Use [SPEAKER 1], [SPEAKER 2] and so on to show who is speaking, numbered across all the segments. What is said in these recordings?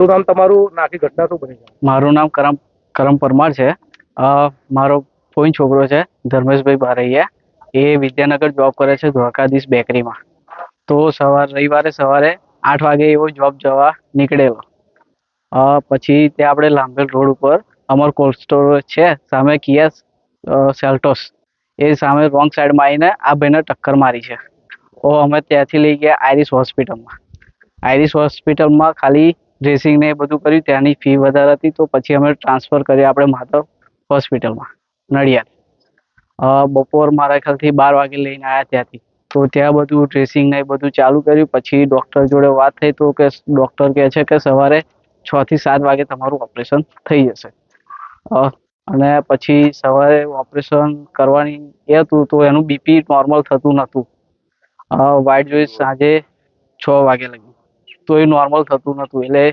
[SPEAKER 1] શું નામ તમારું ને આખી ઘટના શું બની છે?
[SPEAKER 2] મારું નામ કરમ પરમાર છે. મારો ફોઈન છોકરો છે ધર્મેશભાઈ બારૈયા. એ વિદ્યાનગર જોબ કરે છે દ્વારકાધીશ બેકરીમાં. તો રવિવારે સવારે 8 વાગે એવો જોબ જવા નીકળેલો. પછી ત્યાં આપણે લાંભેલ રોડ ઉપર અમર કોલ્ડ સ્ટોર છે સામે કિયા સેલ્ટોસ એ સામે રોંગ સાઈડમાં આવીને આ ભાઈને ટક્કર મારી છે. અમે ત્યાંથી લઈ ગયા આઈરિસ હોસ્પિટલમાં. આઈરિસ હોસ્પિટલમાં ખાલી ડ્રેસિંગ ને એ બધું કર્યું. ત્યાંની ફી વધારે હતી તો પછી અમે ટ્રાન્સફર કર્યા આપણે માધવ હોસ્પિટલમાં નડિયાદ. બપોર મારા ખ્યાલથી 12 વાગે લઈને આવ્યા ત્યાંથી. તો ત્યાં બધું ડ્રેસિંગ ને એ બધું ચાલુ કર્યું. પછી ડૉક્ટર જોડે વાત થઈ તો કે ડૉક્ટર કહે છે કે સવારે 6 થી 7 વાગે તમારું ઓપરેશન થઈ જશે. અને પછી સવારે ઓપરેશન કરવાની એ હતું તો એનું બીપી નોર્મલ થતું નહોતું. વાઇટ જોઈ સાંજે 6 વાગે લગી તો એ નોર્મલ થતું નહોતું. એટલે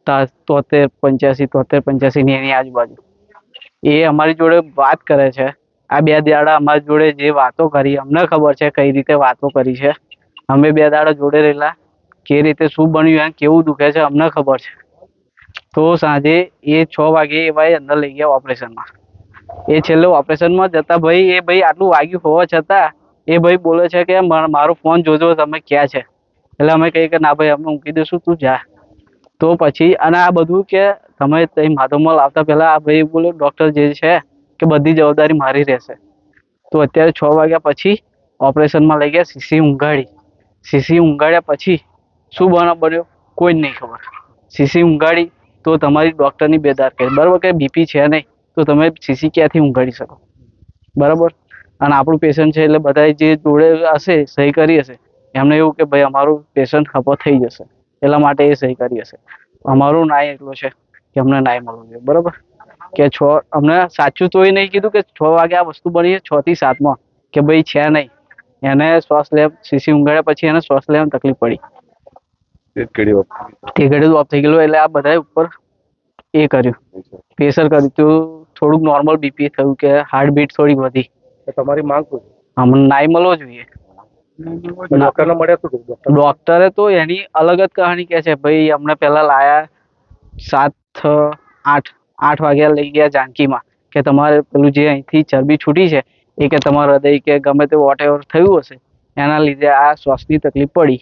[SPEAKER 2] 73 85 ની એની આજુબાજુ એ અમારી જોડે વાત કરે છે. આ 2 દાડા અમારી જોડે જે વાતો કરી અમને ખબર છે કઈ રીતે વાતો કરી છે. અમે 2 દાડા જોડે રહેલા. કે રીતે શું બન્યું એમ કેવું દુખે છે અમને ખબર છે. તો સાંજે એ 6 વાગે એ ભાઈ અંદર લઈ ગયા ઓપરેશનમાં. એ છેલ્લે ઓપરેશનમાં જતા ભાઈ આટલું વાગ્યું હોવા છતાં એ ભાઈ બોલે છે કે મારો ફોન જોજો તમે ક્યાં છે. એટલે અમે કહીએ કે ના ભાઈ અમે મૂકી દઈશું તું જા. તો પછી અને આ બધું કે તમે માધવમાં આવતા પહેલા આ ભાઈ બોલે ડૉક્ટર જે છે કે બધી જવાબદારી મારી રહેશે. તો અત્યારે 6 વાગ્યા પછી ઓપરેશનમાં લઈ ગયા સીસી ઊંઘાડ્યા પછી શું બન્યો કોઈ જ નહીં ખબર. સીસી ઊંઘાડી તો તમારી ડૉક્ટરની બેદરકારી બરાબર કે બીપી છે નહીં તો તમે સીસી ક્યાંથી ઊંઘાડી શકો બરાબર. અને આપણું પેશન્ટ છે એટલે બધા જે જોડે હશે સહી કરી હશે એમને એવું કે ભાઈ અમારું પેશન્ટ હપો થઈ જશે એટલા માટે એ સહી કરી હશે. અમારું ન્યાય એટલો છે કે અમને ન્યાય મળવો જોઈએ બરાબર. કે અમને સાચું તો એ નહીં કીધું કે 6 વાગે આ વસ્તુ બની છે 6 થી 7 કે ભાઈ છે નહીં. એને શ્વાસ સીસી ઊંઘાડ્યા પછી એને શ્વાસ લેવાની તકલીફ પડી. તે ઘડી ઓફ થઈ ગયેલું. એટલે આ બધા ઉપર એ કર્યું પ્રેશર કર્યું તો થોડુંક નોર્મલ બીપી થયું કે હાર્ટ બીટ થોડી વધી.
[SPEAKER 1] તમારી માંગ શું છે?
[SPEAKER 2] અમને ન્યાય મળવો જોઈએ.
[SPEAKER 1] ડોક્ટરને મળ્યા શું કીધું?
[SPEAKER 2] ડોક્ટરે તો એની અલગ જ કહાની કહે છે. ભાઈ અમને પહેલા લાયા 8 વાગ્યા લઈ ગયા જાનકીમાં કે તમારે પેલું જે અહીંથી ચરબી છૂટી છે એ કે તમારા હૃદય કે ગમે તે વોટ એવર થયું હશે એના લીધે આ શ્વાસની તકલીફ પડી.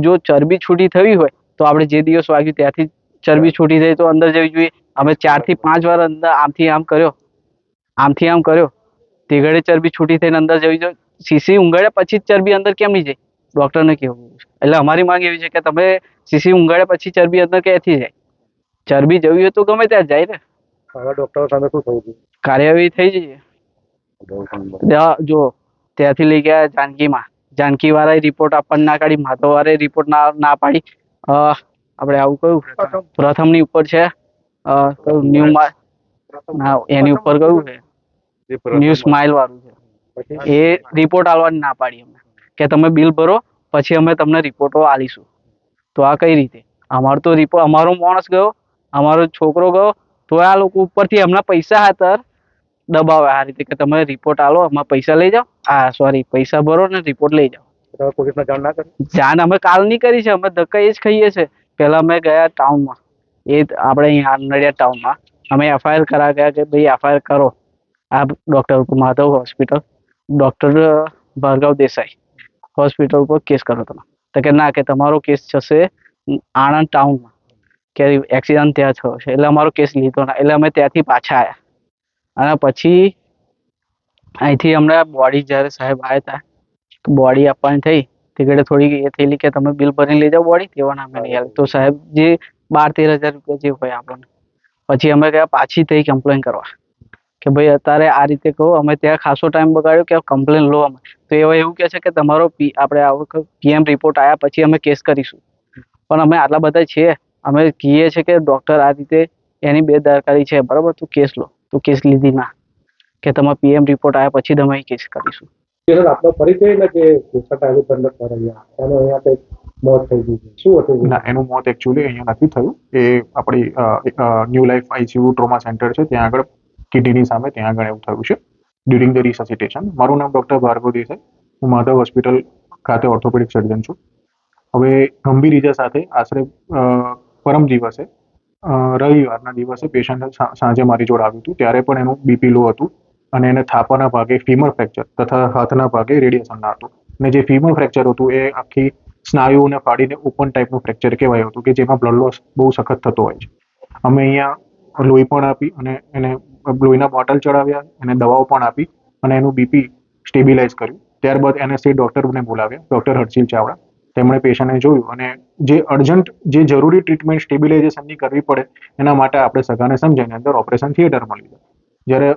[SPEAKER 2] જો ચરબી છૂટી થવી હોય તો આપણે જે દિવસ વાગ્યું ત્યાંથી ચરબી છૂટી થઈ તો અંદર જવી જોઈએ. અમે 4 થી 5 વાર અંદર આમથી આમ કર્યો તે ઘડે ચરબી છૂટી થઈને અંદર જવી જોઈએ. સીસી ઊંઘાડ્યા પછી ચરબી અંદર કેમ નહીં જાય ડૉક્ટરને કહેવું. એટલે અમારી માંગ એવી છે કે તમે સીસી ઊંઘાડ્યા પછી ચરબી અંદર ક્યાંથી જાય. ચરબી જવી હોય તો ગમે ત્યાં જાય ને.
[SPEAKER 1] ડોક્ટરો સામે શું થવું જોઈએ?
[SPEAKER 2] કાર્યવાહી થઈ જઈએ. જો ત્યાંથી લઈ ગયા જાનકી વાળાએ રિપોર્ટ આપણને ના કાઢી. માધવ વાળાએ રિપોર્ટ ના પાડી. આપણે આવું કયું પ્રથમની ઉપર છે એની ઉપર કયું છે ન્યૂ સ્માઇલ વાળું છે એ રિપોર્ટ આલવાની ના પાડી અમને કે તમે બિલ ભરો પછી અમે તમને રિપોર્ટો આલીશું. તો આ કઈ રીતે અમારો માણસ ગયો અમારો છોકરો ગયો તો આ લોકો ઉપરથી એમના પૈસા હાથર દબાવે આ રીતે કે તમે રિપોર્ટ આલો અમારા પૈસા લઈ જાઓ. પૈસા ભરો ને રિપોર્ટ લઈ જાઓ.
[SPEAKER 1] પોલીસને જાણ ના કરી?
[SPEAKER 2] જાણ અમે કાલની કરી છે. અમે ધક્કા એ જ ખાઈએ છે. પહેલા અમે ગયા ટાઉનમાં આપણે અહીંયા નડિયાદ ટાઉનમાં અમે એફઆઈઆર કરાવ્યા કે ભાઈ એફઆઈઆર કરો આ ડૉક્ટર ઉપર Madhav hospital doctor Bhargav Desai hospital ઉપર કેસ કરો તમે. તો કે ના કે તમારો કેસ જશે આણંદ ટાઉનમાં કે એક્સિડન્ટ ત્યાં થયો છે. એટલે અમારો કેસ લીધો ના. એટલે અમે ત્યાંથી પાછા આવ્યા. અને પછી અહીંથી અમને બોડી જ્યારે સાહેબ આવ્યા હતા બોડી આપવાની થઈ તે ઘડે થોડી એ થયેલી કે તમે બિલ ભરીને લઈ જાઓ બોડી તેવા નામે નહીં આવે. તો સાહેબ જે 12-13 હજાર રૂપિયા જે હોય આપણને પછી અમે ગયા પાછી થઈ કમ્પ્લેન કરવા કે ભાઈ અત્યારે આ રીતે કહો. અમે ત્યાં ખાસો ટાઈમ બગાડ્યો કે કમ્પ્લેન લો અમે. તો એવું કહે છે કે તમારો આપણે પીએમ રિપોર્ટ આવ્યા પછી અમે કેસ કરીશું. પણ અમે આટલા બધા છીએ અમે કહીએ છીએ કે ડૉક્ટર આ રીતે એની બેદરકારી છે બરાબર તો કેસ લો. તો કેસ લીધી ના કે તમારા પીએમ રિપોર્ટ આવ્યા પછી તમે કેસ કરીશું.
[SPEAKER 1] આપનો પરિચય ને કે મોત થઈ ગયું છે શું હતું?
[SPEAKER 3] ના, એનું મોત એકચ્યુઅલી અહીંયા નથી થયું. એ આપણી new life ICU trauma centre છે ત્યાં આગળ કિડનીની સામે ત્યાં આગળ એવું થયું છે ડ્યુરિંગ ધ રિસસિટેશન. મારું નામ ડૉક્ટર ભાર્ગવ દેસાઈ. હું માધવ હોસ્પિટલ ખાતે ઓર્થોપેડિક સર્જન છું. હવે ગંભીર ઈજા સાથે આશરે પરમ દિવસે રવિવારના દિવસે પેશન્ટ સાંજે મારી જોડે આવ્યું હતું. ત્યારે પણ એનું બીપી લો હતું અને એને થાપાના ભાગે ફીમર ફ્રેક્ચર તથા હાથના ભાગે રેડિયેશનના હતું. અને જે ફીમર ફ્રેક્ચર હતું એ આખી સ્નાયુઓને ફાડીને ઓપન ટાઈપનું ફ્રેક્ચર કહેવાયું હતું, કે જેમાં બ્લડ લોસ બહુ સખત થતો હોય છે. અમે અહીંયા લોહી પણ આપી અને એને લોહીના બોટલ ચડાવ્યા, એને દવાઓ પણ આપી અને એનું બીપી સ્ટેબિલાઇઝ કર્યું. ત્યારબાદ એનએસસી ડૉક્ટરને બોલાવ્યા, ડૉક્ટર હર્ષિલ ચાવડા. તેમણે પેશન્ટને જોયું અને જે અર્જન્ટ જે જરૂરી ટ્રીટમેન્ટ સ્ટેબિલાઇઝેશનની કરવી પડે એના માટે આપણે સગાને સમજાવીને અંદર ઓપરેશન થિયેટરમાં લીધા. જ્યારે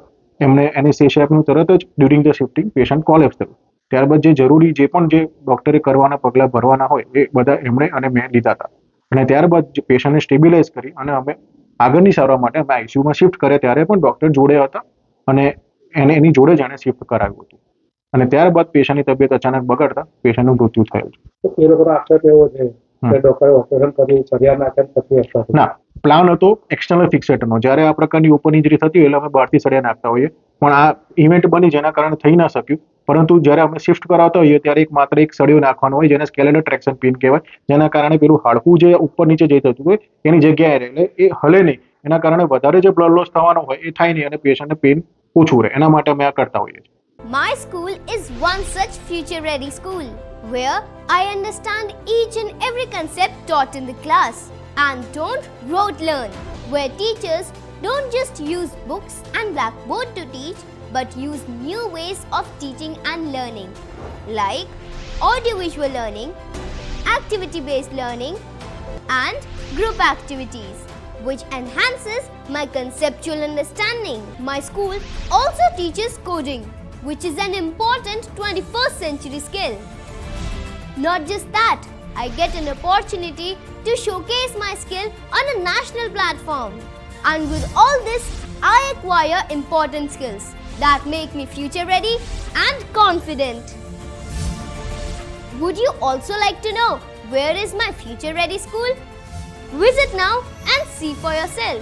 [SPEAKER 3] એમને એનેસ્થેશિયા આપ્યું તરત જ during the shifting patient collapse થયું. ત્યારબાદ જે જરૂરી જે ડૉક્ટરે કરવાના પગલાં ભરવાના હોય એ બધા એમણે અને મેં લીધા હતા. અને ત્યારબાદ જે પેશન્ટને સ્ટેબિલાઇઝ કરી અને અમે આગળની સારવાર માટે અમે આઈસીયુમાં શિફ્ટ કર્યા. ત્યારે પણ ડૉક્ટર જોડે હતા અને એની જોડે જ એણે શિફ્ટ કરાવ્યું હતું. અને ત્યારબાદ પેશન્ટની તબિયત અચાનક બગડતા પેશન્ટનું મૃત્યુ થયું છે.
[SPEAKER 1] તો એ લોકોનો આક્ષેપ એવો છે કે ડોક્ટરે ઓપરેશન કર્યા નાખ્યા પછી અસર
[SPEAKER 3] ના, પ્લાન હતો એક્સટર્નલ ફિક્સેટરનો. જ્યારે આ પ્રકારની ઓપન ઇન્જરી થતી હોય એટલે અમે બહારથી સળિયા નાખતા હોઈએ, પણ આ ઇવેન્ટ બની જેના કારણે થઈ ના શક્યું. પરંતુ જ્યારે અમે શિફ્ટ કરાવતા હોઈએ ત્યારે માત્ર એક સળિયો નાખવાનો હોય, જેને સ્કેલેટર ટ્રેક્શન પિન કહેવાય, જેના કારણે પેલું હાડકું જે ઉપર નીચે જઈ થતું હોય એની જગ્યાએ રહે, એટલે એ હલે નહીં. એના કારણે વધારે જે બ્લડ લોસ થવાનો હોય એ થાય નહીં અને પેશન્ટને પેઇન ઓછું રહે. એના માટે અમે આ કરતા હોઈએ છીએ.
[SPEAKER 4] My school is one such future-ready school where I understand each and every concept taught in the class and don't rote learn, where teachers don't just use books and blackboard to teach but use new ways of teaching and learning like audiovisual learning, activity-based learning and group activities, which enhances my conceptual understanding. My school also teaches coding, which is an important 21st century skill. Not just that, I get an opportunity to showcase my skill on a national platform. And with all this, I acquire important skills that make me future ready and confident. Would you also like to know where is my future ready school? Visit now and see for yourself.